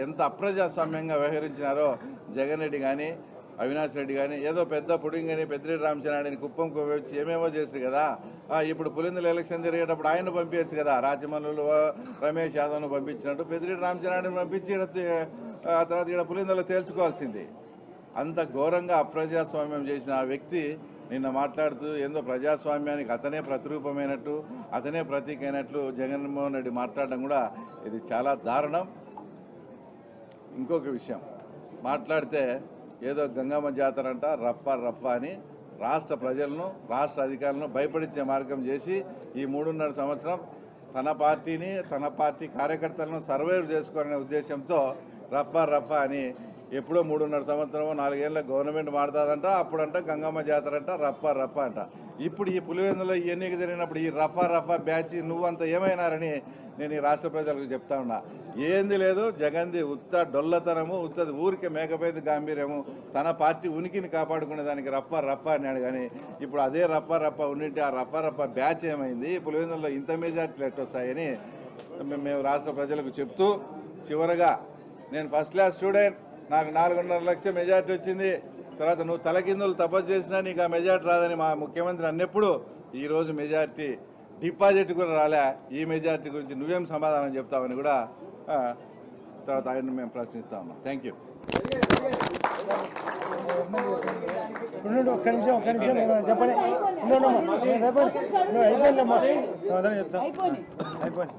ఎంత అప్రజాస్వామ్యంగా వ్యవహరించినారో జగన్ రెడ్డి కానీ అవినాష్ రెడ్డి కానీ ఏదో పెద్ద పుడింగని పెద్దిరెడ్డి రామచంద్రారెడ్డిని కుప్పంకు వచ్చి ఏమేమో చేశారు కదా. ఇప్పుడు పులిందుల ఎలక్షన్ జరిగేటప్పుడు ఆయన పంపించచ్చు కదా. రాజమల్లులు రమేష్ యాదవ్ను పంపించినట్టు పెద్దిరెడ్డి రామచంద్రారెడ్డిని పంపించి ఆ తర్వాత ఇక్కడ పులిందులో తేల్చుకోవాల్సింది. అంత ఘోరంగా అప్రజాస్వామ్యం చేసిన ఆ వ్యక్తి నిన్న మాట్లాడుతూ ఏందో ప్రజాస్వామ్యానికి అతనే ప్రతిరూపమైనట్టు అతనే ప్రతీక అయినట్లు జగన్మోహన్ రెడ్డి మాట్లాడడం కూడా ఇది చాలా దారుణం. ఇంకొక విషయం మాట్లాడితే ఏదో గంగమ్మ జాతర అంట రఫా అని రాష్ట్ర ప్రజలను రాష్ట్ర అధికారులను భయపడించే మార్గం చేసి ఈ 3.5 సంవత్సరం తన పార్టీని తన పార్టీ కార్యకర్తలను సర్వైవ్ చేసుకోవాలనే ఉద్దేశంతో రఫా అని ఎప్పుడో 3.5 సంవత్సరం 4 ఏళ్ళ గవర్నమెంట్ మారుతుందంట. అప్పుడంట గంగమ్మ జాతర అంట రఫా అంట. ఇప్పుడు ఈ పులివెందులో ఈ ఎన్నిక జరిగినప్పుడు ఈ రఫా బ్యాచ్ నువ్వంతా ఏమైనారని నేను ఈ రాష్ట్ర ప్రజలకు చెప్తా ఉన్నా. ఏంది లేదు, జగన్ది ఉత్త డొల్లతనము, ఉత్తది ఊరికే మేకపోయేది గాంభీర్యము. తన పార్టీ ఉనికిని కాపాడుకునే దానికి రఫా అన్నాడు. కానీ ఇప్పుడు అదే రఫా ఉండింటే ఆ రఫా బ్యాచ్ ఏమైంది, పులివెందులో ఇంత మెజార్టీలు ఎట్టొస్తాయని మేము రాష్ట్ర ప్రజలకు చెప్తూ, చివరగా నేను ఫస్ట్ క్లాస్ స్టూడెంట్, నాకు 4.5 లక్షల మెజార్టీ వచ్చింది. తర్వాత నువ్వు తలకిందులు తపస్సు చేసినా నీకు ఆ మెజార్టీ రాదని మా ముఖ్యమంత్రి అన్నప్పుడు ఈరోజు మెజార్టీ డిపాజిట్ కూడా రాలే. ఈ మెజార్టీ గురించి నువ్వేం సమాధానం చెప్తావని కూడా తర్వాత ఆయన మేము ప్రశ్నిస్తా ఉన్నాం. Thank you. ఒక్క నిమిషం చెప్పండి. అయిపోయిందమ్మా చెప్తా అయిపోయింది.